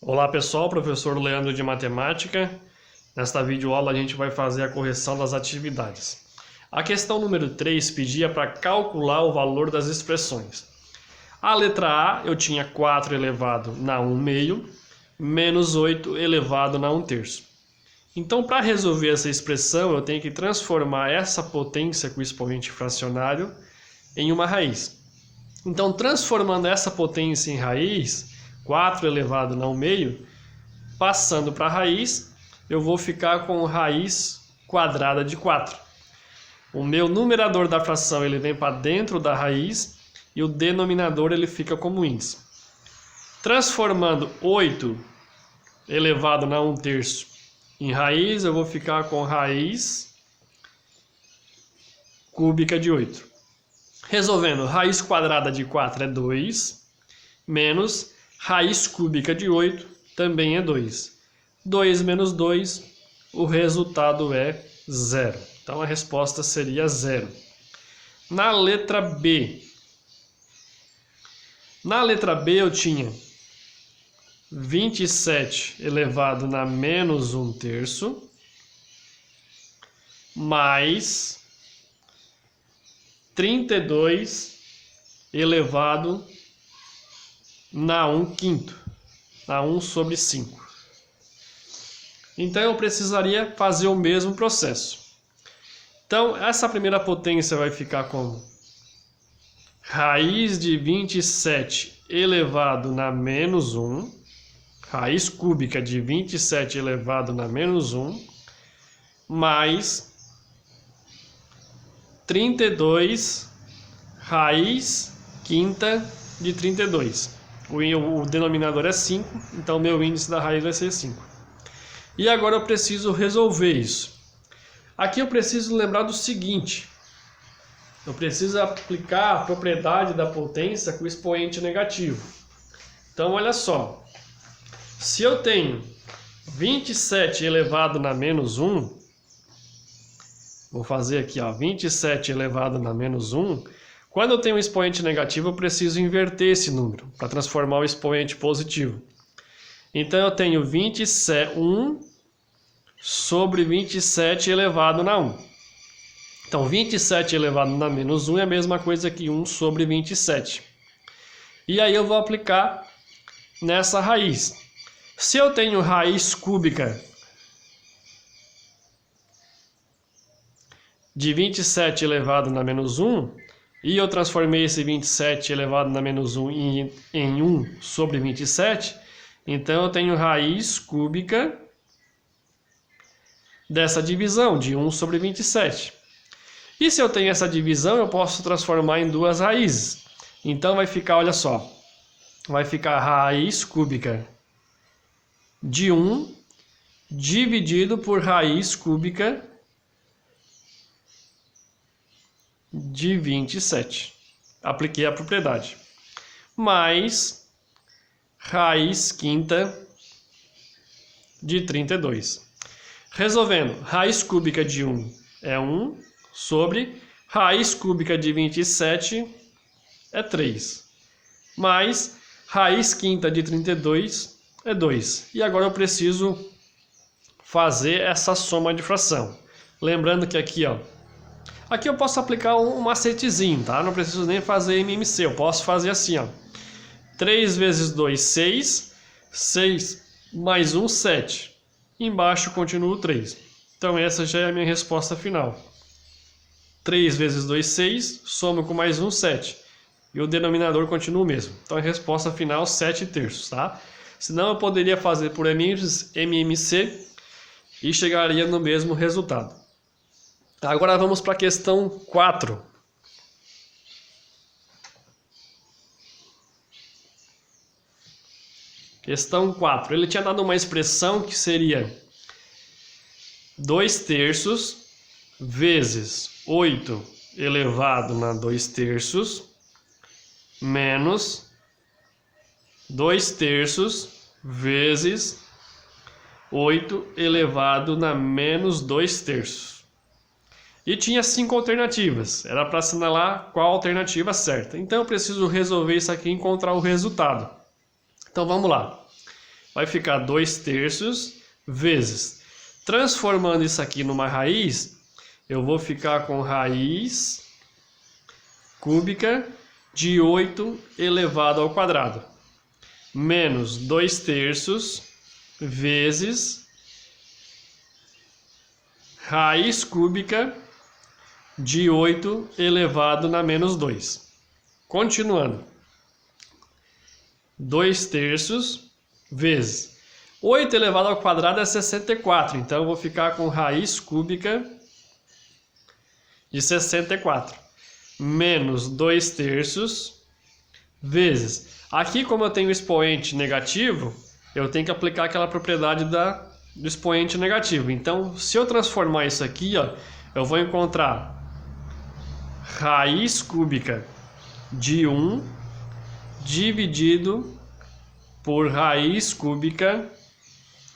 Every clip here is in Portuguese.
Olá pessoal, professor Leandro de Matemática. Nesta videoaula a gente vai fazer a correção das atividades. A questão número 3 pedia para calcular o valor das expressões. A letra A eu tinha 4 elevado na 1/2 menos 8 elevado na 1/3. Então, para resolver essa expressão, eu tenho que transformar essa potência com o expoente fracionário em uma raiz. Então, transformando essa potência em raiz, 4 elevado na 1/2, passando para a raiz, eu vou ficar com raiz quadrada de 4. O meu numerador da fração ele vem para dentro da raiz e o denominador ele fica como índice. Transformando 8 elevado na 1/3 em raiz, eu vou ficar com raiz cúbica de 8. Resolvendo, raiz quadrada de 4 é 2, menos raiz cúbica de 8 também é 2. 2 menos 2, o resultado é 0. Então a resposta seria 0. Na letra B. Na letra B eu tinha 27 elevado na menos 1/3 mais 32 elevado na 1/5, na 1 sobre 5. Então eu precisaria fazer o mesmo processo. Então essa primeira potência vai ficar como raiz de 27 elevado na menos 1, raiz cúbica de 27 elevado na menos 1, mais 32 raiz quinta de 32. O denominador é 5, então meu índice da raiz vai ser 5. E agora eu preciso resolver isso. Aqui eu preciso lembrar do seguinte. Eu preciso aplicar a propriedade da potência com expoente negativo. Então olha só. Se eu tenho 27 elevado na menos 1, vou fazer aqui, ó, 27 elevado na menos 1. Quando eu tenho um expoente negativo, eu preciso inverter esse número para transformar o expoente positivo. Então eu tenho 1 sobre 27 elevado na 1. Então 27 elevado na menos 1 é a mesma coisa que 1 sobre 27. E aí eu vou aplicar nessa raiz. Se eu tenho raiz cúbica de 27 elevado na menos 1, e eu transformei esse 27 elevado na menos 1 em 1 sobre 27, então eu tenho raiz cúbica dessa divisão, de 1 sobre 27. E se eu tenho essa divisão, eu posso transformar em duas raízes. Então vai ficar, olha só, vai ficar raiz cúbica de 1 dividido por raiz cúbica de 27. Apliquei a propriedade. Mais raiz quinta de 32. Resolvendo, raiz cúbica de 1 é 1 sobre raiz cúbica de 27 é 3. Mais raiz quinta de 32 é 2. E agora eu preciso fazer essa soma de fração. Lembrando que aqui, ó, aqui eu posso aplicar um macetezinho, tá? Não preciso nem fazer MMC, eu posso fazer assim, ó. 3 vezes 2, 6. 6 mais 1, 7. Embaixo continuo 3. Então essa já é a minha resposta final. 3 vezes 2, 6. Somo com mais 1, 7. E o denominador continua o mesmo. Então a resposta final, 7/3, tá? Senão eu poderia fazer por MMC e chegaria no mesmo resultado. Agora vamos para a questão 4. Questão 4. Ele tinha dado uma expressão que seria 2/3 vezes 8 elevado na 2/3 menos 2/3 vezes 8 elevado na menos 2/3. E tinha 5 alternativas. Era para assinalar qual a alternativa certa. Então eu preciso resolver isso aqui e encontrar o resultado. Então vamos lá. vai ficar 2/3 vezes. Transformando isso aqui numa raiz, eu vou ficar com raiz cúbica de 8 elevado ao quadrado. Menos 2/3 vezes raiz cúbica de 8 elevado na menos 2. Continuando. 2/3 vezes 8 elevado ao quadrado é 64. Então eu vou ficar com raiz cúbica de 64. Menos 2/3 vezes. Aqui, como eu tenho expoente negativo, eu tenho que aplicar aquela propriedade do expoente negativo. Então, se eu transformar isso aqui, ó, eu vou encontrar raiz cúbica de 1 dividido por raiz cúbica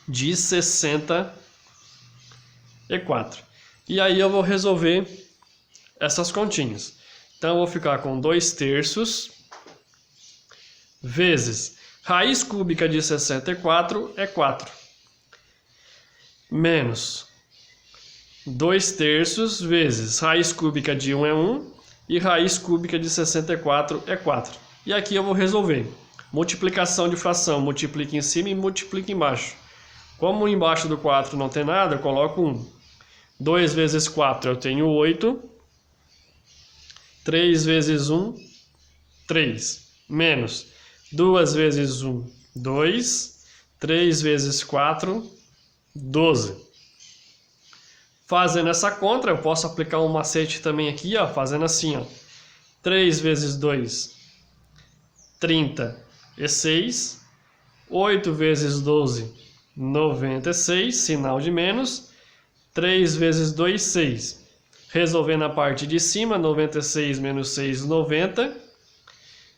de 64. E aí eu vou resolver essas continhas. Então, eu vou ficar com 2/3 vezes raiz cúbica de 64 é 4. Menos 2/3 vezes raiz cúbica de 1 é 1 e raiz cúbica de 64 é 4. E aqui eu vou resolver. Multiplicação de fração, multiplica em cima e multiplica embaixo. Como embaixo do 4 não tem nada, eu coloco 1. 2 vezes 4 eu tenho 8. 3 vezes 1, 3. Menos 2 vezes 1, 2. 3 vezes 4, 12. Fazendo essa conta, eu posso aplicar um macete também aqui, ó, fazendo assim, ó. 3 vezes 2, 36. 8 vezes 12, 96, sinal de menos. 3 vezes 2, 6. Resolvendo a parte de cima, 96 menos 6, 90,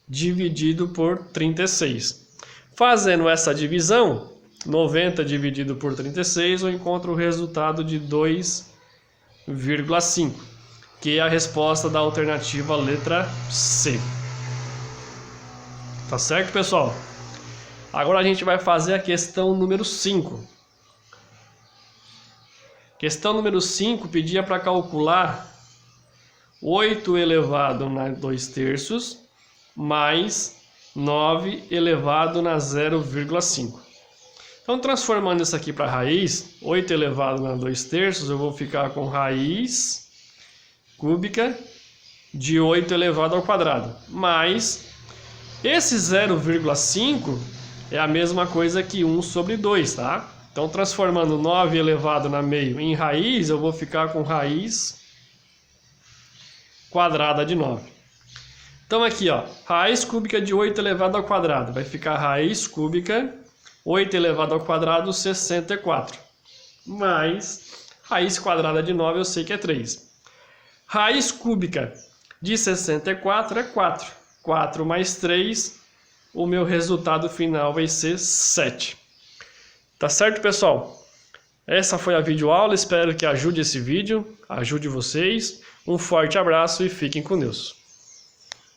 dividido por 36. Fazendo essa divisão, 90 dividido por 36, eu encontro o resultado de 2,5, que é a resposta da alternativa letra C. Tá certo, pessoal? Agora a gente vai fazer a questão número 5. Questão número 5 pedia para calcular 8 elevado na 2/3 mais 9 elevado na 0,5. Então, transformando isso aqui para raiz, 8 elevado na 2/3, eu vou ficar com raiz cúbica de 8 elevado ao quadrado. Mais esse 0,5 é a mesma coisa que 1 sobre 2, tá? Então, transformando 9 elevado na meio em raiz, eu vou ficar com raiz quadrada de 9. Então, aqui, ó, raiz cúbica de 8 elevado ao quadrado. Vai ficar raiz cúbica 8 elevado ao quadrado, 64. Mais raiz quadrada de 9, eu sei que é 3. Raiz cúbica de 64 é 4. 4 mais 3, o meu resultado final vai ser 7. Tá certo, pessoal? Essa foi a videoaula, espero que ajude esse vídeo, ajude vocês. Um forte abraço e fiquem com Deus.